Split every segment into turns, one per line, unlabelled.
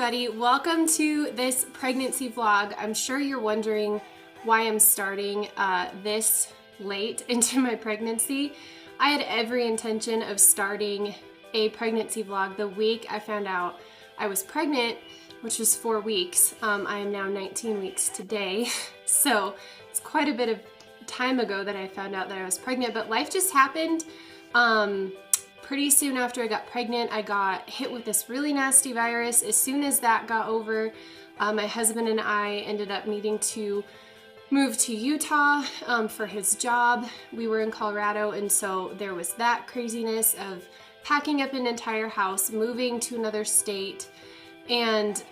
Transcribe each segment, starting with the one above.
everybody, welcome to this pregnancy vlog. I'm sure you're wondering why I'm starting this late into my pregnancy. I had every intention of starting a pregnancy vlog the week I found out I was pregnant, which was 4 weeks. I am now 19 weeks today, so it's quite a bit of time ago that I found out that I was pregnant, but life just happened. Pretty soon after I got pregnant, I got hit with this really nasty virus. As soon as that got over, my husband and I ended up needing to move to Utah for his job. We were in Colorado, and so there was that craziness of packing up an entire house, moving to another state, and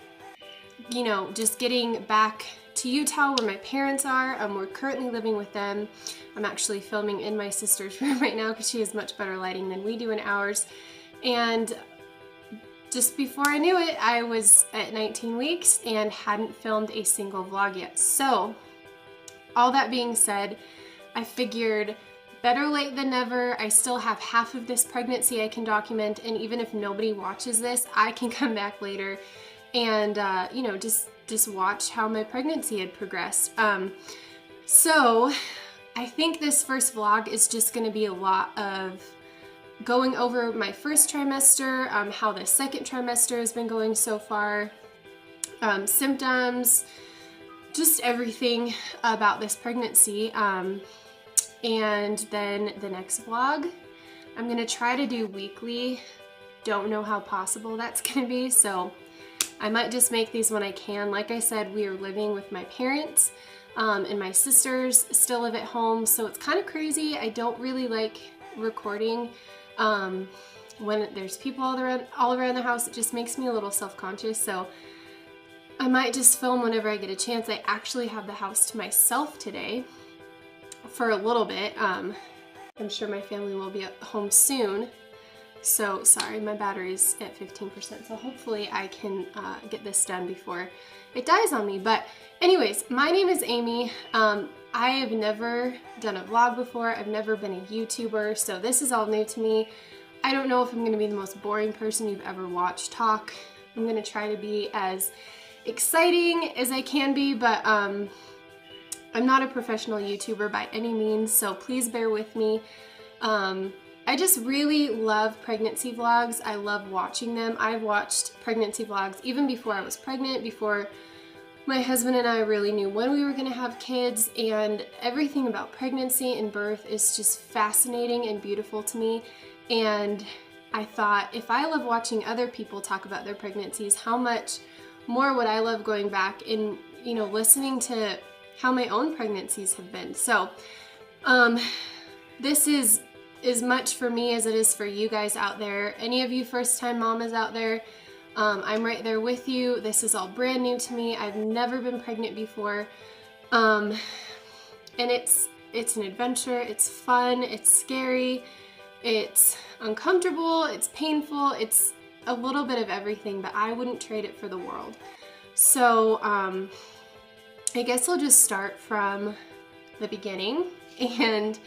just getting back to Utah where my parents are. We're currently living with them. I'm actually filming in my sister's room right now because she has much better lighting than we do in ours. And just before I knew it, I was at 19 weeks and hadn't filmed a single vlog yet. So all that being said, I figured better late than never. I still have half of this pregnancy I can document, and even if nobody watches this, I can come back later and just watch how my pregnancy had progressed. So I think this first vlog is just going to be a lot of going over my first trimester, how the second trimester has been going so far, symptoms, just everything about this pregnancy. And then the next vlog, I'm going to try to do weekly. Don't know how possible that's going to be, so I might just make these when I can. Like I said, we are living with my parents, and my sisters still live at home, so it's kind of crazy. I don't really like recording when there's people all around the house. It just makes me a little self-conscious, so I might just film whenever I get a chance. I actually have the house to myself today for a little bit. I'm sure my family will be at home soon. So sorry, my battery's at 15%, so hopefully I can get this done before it dies on me. But anyways, my name is Aimee. I have never done a vlog before. I've never been a YouTuber, so this is all new to me. I don't know if I'm going to be the most boring person you've ever watched talk. I'm going to try to be as exciting as I can be, but I'm not a professional YouTuber by any means, so please bear with me. I just really love pregnancy vlogs. I love watching them. I've watched pregnancy vlogs even before I was pregnant, before my husband and I really knew when we were going to have kids, and everything about pregnancy and birth is just fascinating and beautiful to me. And I thought, if I love watching other people talk about their pregnancies, how much more would I love going back and, listening to how my own pregnancies have been. So this is as much for me as it is for you guys out there. Any of you first-time mamas out there, I'm right there with you. This is all brand new to me. I've never been pregnant before, and it's an adventure. It's fun, it's scary, it's uncomfortable, it's painful, it's a little bit of everything, but I wouldn't trade it for the world. So I guess I'll just start from the beginning and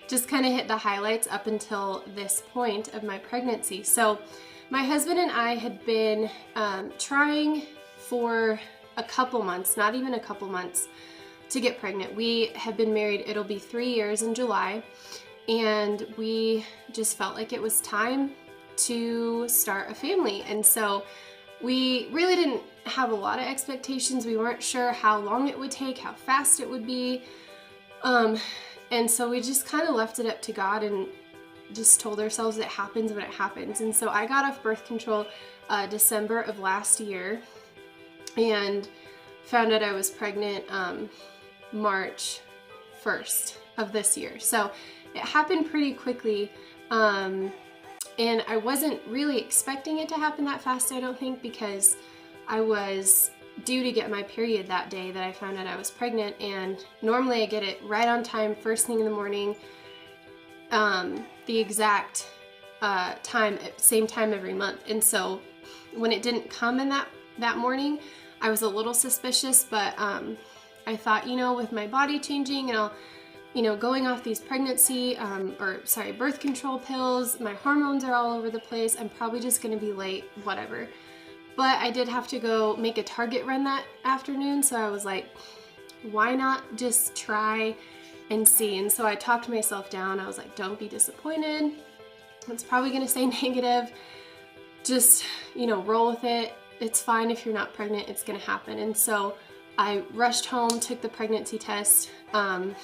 just kind of hit the highlights up until this point of my pregnancy. So my husband and I had been trying for a couple months, not even a couple months, to get pregnant. We have been married, it'll be 3 years in July, and we just felt like it was time to start a family. And so we really didn't have a lot of expectations. We weren't sure how long it would take, how fast it would be. And so we just kind of left it up to God and just told ourselves it happens when it happens. And so I got off birth control December of last year and found out I was pregnant March 1st of this year. So it happened pretty quickly. And I wasn't really expecting it to happen that fast, I don't think, because I was due to get my period that day that I found out I was pregnant, and normally I get it right on time, first thing in the morning, the exact time, same time every month. And so when it didn't come in that morning, I was a little suspicious, but I thought, with my body changing and all, going off these birth control pills, my hormones are all over the place, I'm probably just gonna be late, whatever. But I did have to go make a Target run that afternoon, so I was like, why not just try and see? And so I talked myself down. I was like, don't be disappointed. It's probably gonna say negative. Just, roll with it. It's fine if you're not pregnant, it's gonna happen. And so I rushed home, took the pregnancy test, and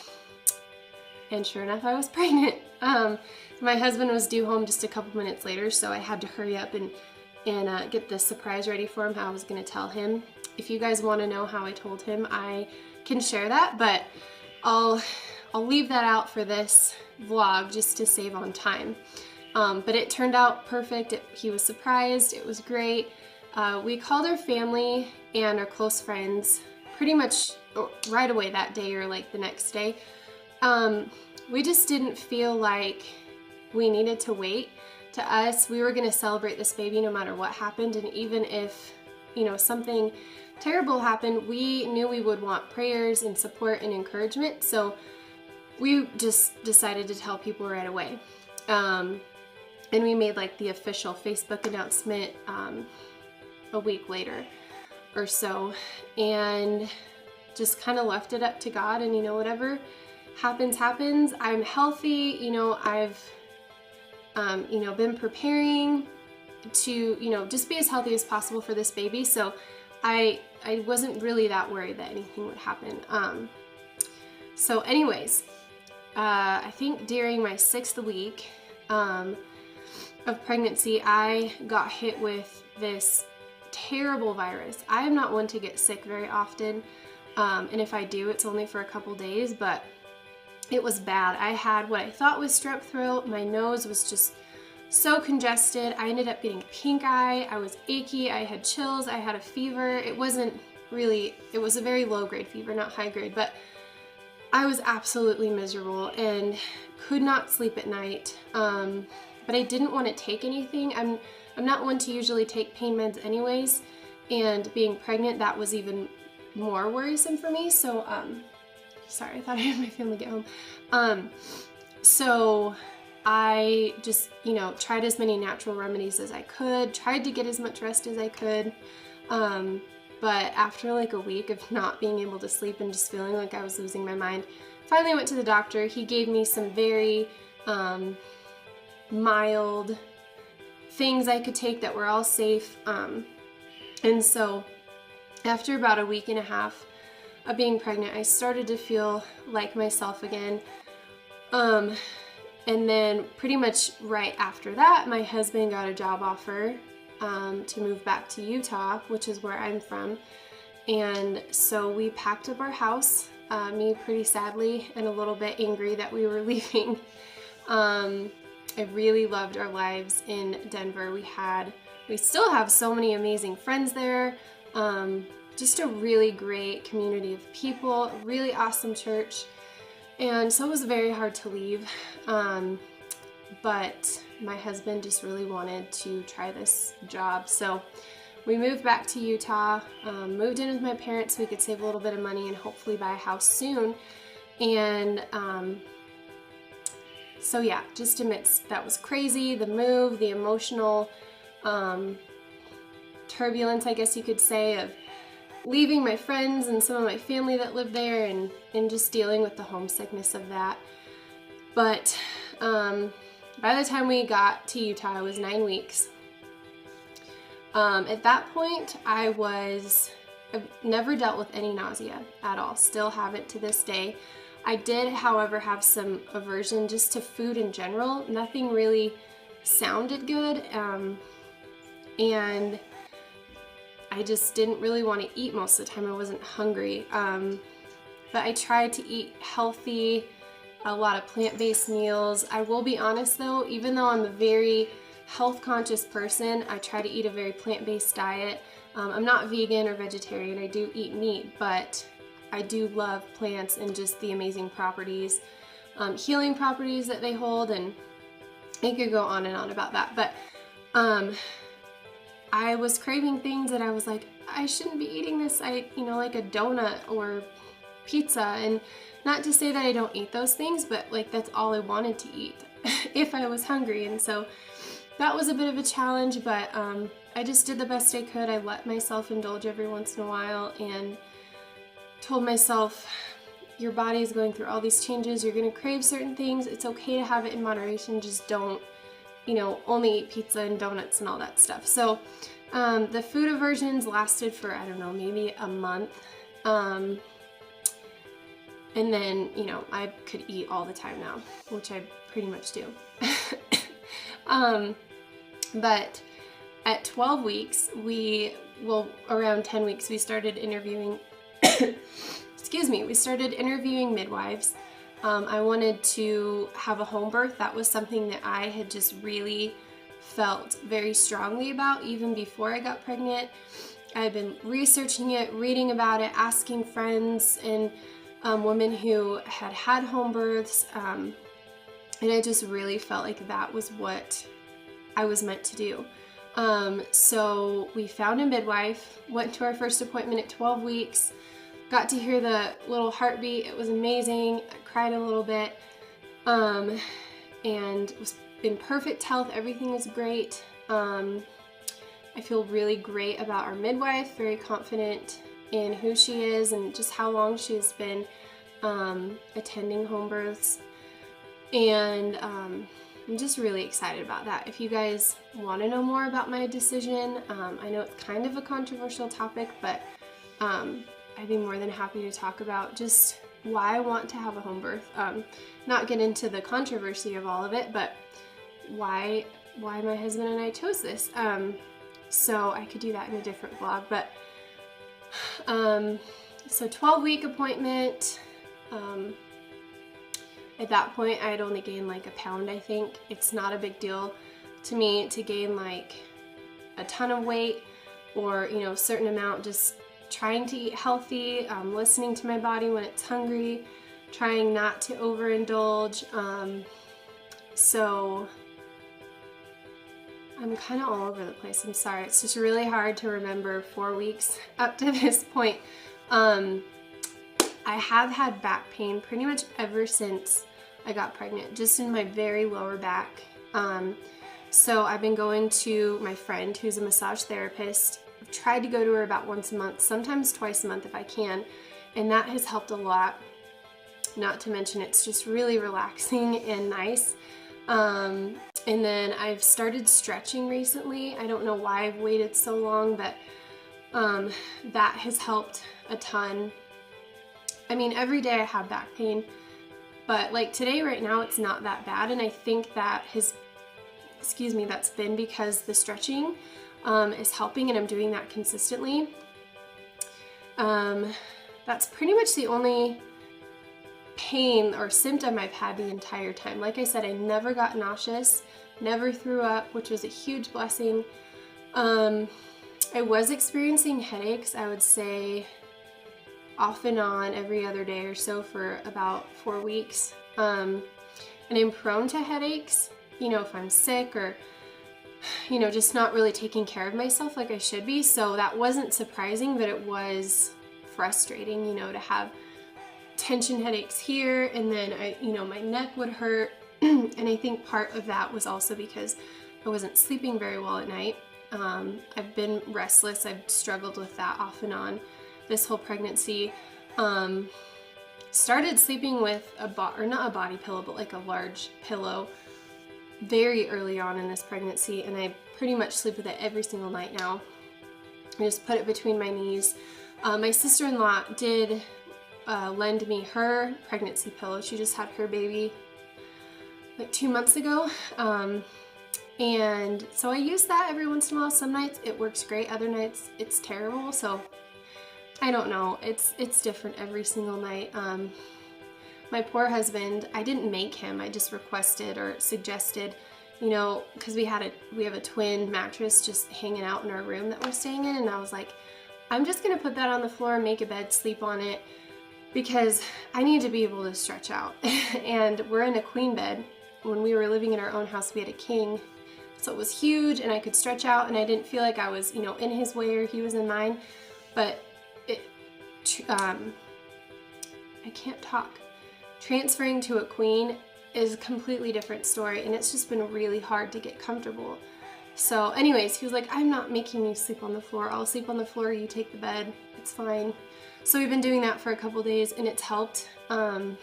sure enough, I was pregnant. My husband was due home just a couple minutes later, so I had to hurry up and get this surprise ready for him, how I was gonna tell him. If you guys wanna know how I told him, I can share that, but I'll leave that out for this vlog just to save on time. But it turned out perfect. He was surprised. It was great. We called our family and our close friends pretty much right away that day or like the next day. We just didn't feel like we needed to wait. To us, we were going to celebrate this baby no matter what happened. And even if, something terrible happened, we knew we would want prayers and support and encouragement. So we just decided to tell people right away. And we made like the official Facebook announcement a week later or so, and just kind of left it up to God, and whatever happens, happens. I'm healthy, I've been preparing to, just be as healthy as possible for this baby. So I wasn't really that worried that anything would happen. So anyways, I think during my 6th week of pregnancy, I got hit with this terrible virus. I am not one to get sick very often, and if I do, it's only for a couple days, but it was bad. I had what I thought was strep throat. My nose was just so congested. I ended up getting pink eye. I was achy. I had chills. I had a fever. It was a very low grade fever, not high grade, but I was absolutely miserable and could not sleep at night. But I didn't want to take anything. I'm not one to usually take pain meds anyways, and being pregnant, that was even more worrisome for me. So, sorry, I thought I had my family get home. So I just, tried as many natural remedies as I could, tried to get as much rest as I could. But after like a week of not being able to sleep and just feeling like I was losing my mind, finally went to the doctor. He gave me some very mild things I could take that were all safe. And so after about a week and a half of being pregnant, I started to feel like myself again. And then pretty much right after that, my husband got a job offer to move back to Utah, which is where I'm from. And so we packed up our house, me pretty sadly and a little bit angry that we were leaving. I really loved our lives in Denver. We still have so many amazing friends there. Just a really great community of people, a really awesome church. And so it was very hard to leave. But my husband just really wanted to try this job. So we moved back to Utah, moved in with my parents so we could save a little bit of money and hopefully buy a house soon. And so yeah, just amidst that was crazy, the move, the emotional turbulence, I guess you could say, of leaving my friends and some of my family that lived there, and just dealing with the homesickness of that. But by the time we got to Utah, I was 9 weeks. At that point, I've never dealt with any nausea at all, still haven't to this day. I did, however, have some aversion just to food in general. Nothing really sounded good, and I just didn't really want to eat most of the time. I wasn't hungry, but I tried to eat healthy, a lot of plant-based meals. I will be honest though, even though I'm a very health-conscious person, I try to eat a very plant-based diet. I'm not vegan or vegetarian. I do eat meat, but I do love plants and just the amazing properties, healing properties that they hold, and I could go on and on about that. But I was craving things that I was like, I shouldn't be eating this. Like a donut or pizza, and not to say that I don't eat those things, but like that's all I wanted to eat if I was hungry. And so that was a bit of a challenge, but I just did the best I could. I let myself indulge every once in a while and told myself, your body is going through all these changes, you're going to crave certain things, it's okay to have it in moderation, just don't, you know, only eat pizza and donuts and all that stuff. So the food aversions lasted for, I don't know, maybe a month. And then, you know, I could eat all the time now, which I pretty much do. But at 12 weeks, around 10 weeks, we started interviewing, excuse me, we started interviewing midwives. I wanted to have a home birth. That was something that I had just really felt very strongly about even before I got pregnant. I had been researching it, reading about it, asking friends and women who had had home births, and I just really felt like that was what I was meant to do. So we found a midwife, went to our first appointment at 12 weeks, got to hear the little heartbeat. It was amazing. I cried a little bit, and was in perfect health. Everything was great. I feel really great about our midwife, very confident in who she is and just how long she has been attending home births. And I'm just really excited about that. If you guys want to know more about my decision, I know it's kind of a controversial topic, but I'd be more than happy to talk about just why I want to have a home birth. Not get into the controversy of all of it, but why my husband and I chose this. So I could do that in a different vlog, but so 12-week appointment. At that point, I had only gained like a pound, I think. It's not a big deal to me to gain like a ton of weight or, you know, a certain amount. Just trying to eat healthy, listening to my body when it's hungry, trying not to overindulge. So I'm kind of all over the place. I'm sorry. It's just really hard to remember 4 weeks up to this point. I have had back pain pretty much ever since I got pregnant, just in my very lower back. So I've been going to my friend who's a massage therapist. I've tried to go to her about once a month, sometimes twice a month if I can, and that has helped a lot. Not to mention it's just really relaxing and nice. And then I've started stretching recently. I don't know why I've waited so long, but that has helped a ton. I mean, every day I have back pain, but like today right now it's not that bad, and I think that that's been because the stretching is helping and I'm doing that consistently. That's pretty much the only pain or symptom I've had the entire time. Like I said, I never got nauseous, never threw up, which was a huge blessing. I was experiencing headaches, I would say off and on every other day or so for about 4 weeks. And I'm prone to headaches, you know, if I'm sick or, you know, just not really taking care of myself like I should be. So that wasn't surprising, but it was frustrating, you know, to have tension headaches here, and then my neck would hurt. And I think part of that was also because I wasn't sleeping very well at night. I've been restless. I've struggled with that off and on this whole pregnancy. Started sleeping with not a body pillow, but like a large pillow very early on in this pregnancy, and I pretty much sleep with it every single night now. I just put it between my knees. My sister-in-law did lend me her pregnancy pillow. She just had her baby like 2 months ago. And so I use that every once in a while. Some nights it works great, other nights it's terrible. So I don't know, it's different every single night. My poor husband, I didn't make him, I just requested or suggested, you know, because we have a twin mattress just hanging out in our room that we're staying in, and I was like, I'm just gonna put that on the floor, make a bed, sleep on it, because I need to be able to stretch out. And we're in a queen bed. When we were living in our own house, we had a king, so it was huge and I could stretch out, and I didn't feel like I was, you know, in his way or he was in mine. But I can't talk. Transferring to a queen is a completely different story, and it's just been really hard to get comfortable. So anyways, he was like, I'm not making you sleep on the floor. I'll sleep on the floor, you take the bed. It's fine. So we've been doing that for a couple days, and it's helped. I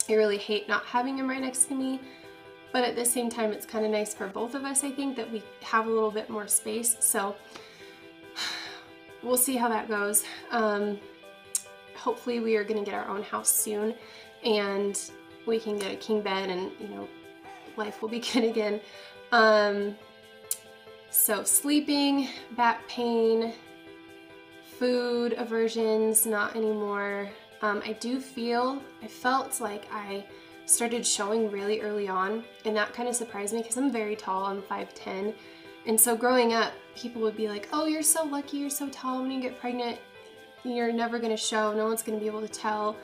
really hate not having him right next to me, but at the same time, it's kind of nice for both of us, I think, that we have a little bit more space. So we'll see how that goes. Hopefully we are going to get our own house soon, and we can get a king bed, and you know, life will be good again. So sleeping, back pain, food aversions, not anymore. I felt like I started showing really early on, and that kind of surprised me because I'm very tall, I'm 5'10", and so growing up, people would be like, oh, you're so lucky, you're so tall, when you get pregnant, you're never going to show, no one's going to be able to tell.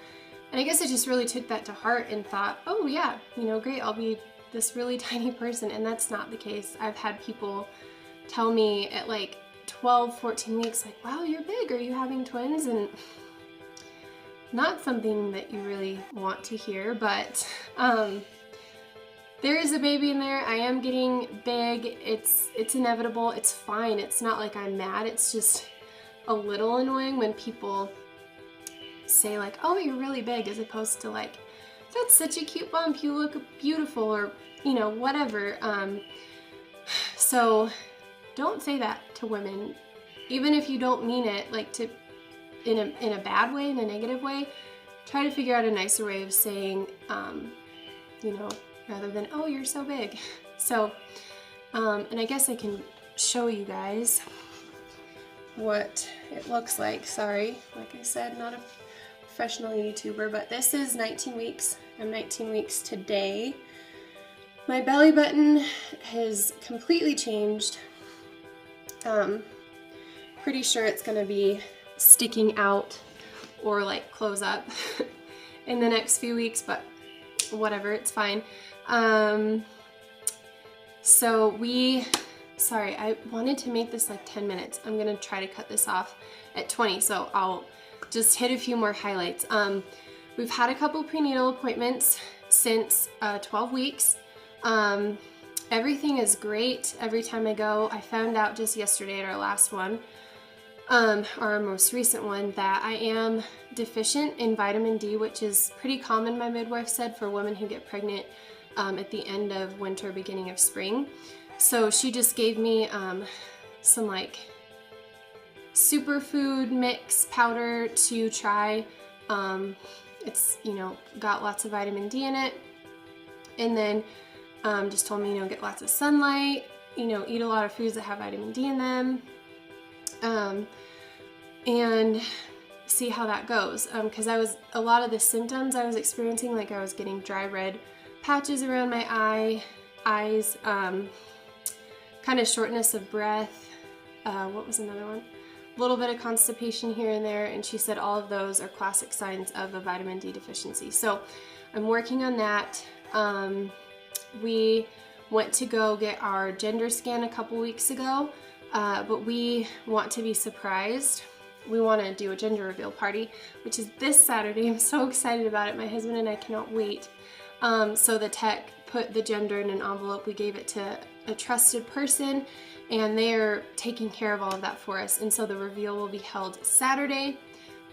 And I guess I just really took that to heart and thought, oh yeah, you know, great, I'll be this really tiny person, and that's not the case. I've had people tell me at like 12, 14 weeks, like, wow, you're big, are you having twins? And not something that you really want to hear, but there is a baby in there. I am getting big. It's inevitable. It's fine. It's not like I'm mad. It's just a little annoying when people say like, oh, you're really big, as opposed to like, that's such a cute bump, you look beautiful, or you know, whatever. So don't say that to women, even if you don't mean it like to in a bad way, in a negative way. Try to figure out a nicer way of saying, you know, rather than, oh, you're so big. So and I guess I can show you guys what it looks like. Sorry, like I said, not a professional YouTuber, but this is 19 weeks. I'm 19 weeks today. My belly button has completely changed. Pretty sure it's gonna be sticking out or like close up in the next few weeks, but whatever, it's fine. So sorry, I wanted to make this like 10 minutes. I'm gonna try to cut this off at 20, so I'll just hit a few more highlights. We've had a couple prenatal appointments since 12 weeks. Everything is great every time I go. I found out just yesterday at our last one, our most recent one, that I am deficient in vitamin D, which is pretty common, my midwife said, for women who get pregnant at the end of winter, beginning of spring. So she just gave me some like superfood mix powder to try. It's, you know, got lots of vitamin D in it. And then just told me, you know, get lots of sunlight, you know, eat a lot of foods that have vitamin D in them, and see how that goes. Because a lot of the symptoms I was experiencing, like I was getting dry red patches around my eyes, kind of shortness of breath, what was another one? A little bit of constipation here and there, and she said all of those are classic signs of a vitamin D deficiency. So I'm working on that. We went to go get our gender scan a couple weeks ago, but we want to be surprised. We want to do a gender reveal party, which is this Saturday. I'm so excited about it. My husband and I cannot wait. So the tech put the gender in an envelope. We gave it to a trusted person, and they are taking care of all of that for us. And so the reveal will be held Saturday.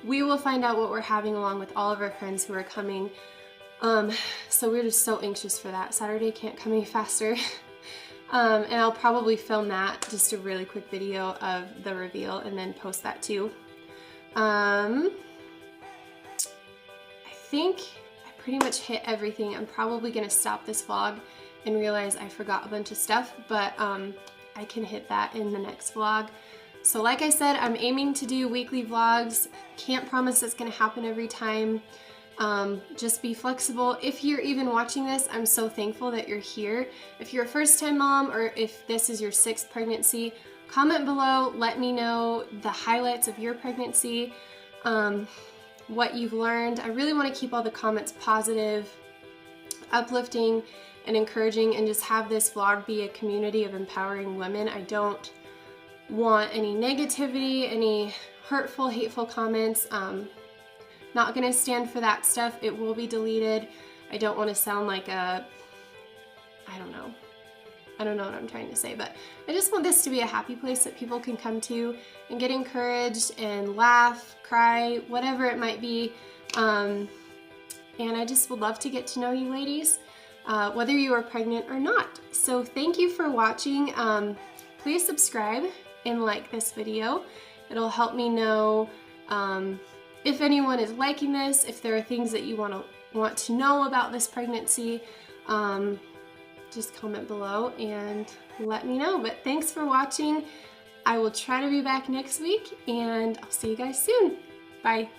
We will find out what we're having along with all of our friends who are coming. So we're just so anxious for that. Saturday can't come any faster. And I'll probably film that, just a really quick video of the reveal, and then post that too. I think I pretty much hit everything. I'm probably gonna stop this vlog and realize I forgot a bunch of stuff, but I can hit that in the next vlog. So like I said, I'm aiming to do weekly vlogs. Can't promise it's gonna happen every time. Just be flexible. If you're even watching this, I'm so thankful that you're here. If you're a first-time mom, or if this is your 6th pregnancy, comment below, let me know the highlights of your pregnancy, what you've learned. I really want to keep all the comments positive, uplifting, and encouraging, and just have this vlog be a community of empowering women. I don't want any negativity, any hurtful, hateful comments. Not gonna stand for that stuff. It will be deleted. I don't want to sound like a, I don't know what I'm trying to say, but I just want this to be a happy place that people can come to and get encouraged and laugh, cry, whatever it might be. And I just would love to get to know you ladies, whether you are pregnant or not. So thank you for watching. Please subscribe and like this video. It'll help me know if anyone is liking this, if there are things that you want to know about this pregnancy. Just comment below and let me know. But thanks for watching. I will try to be back next week, and I'll see you guys soon. Bye.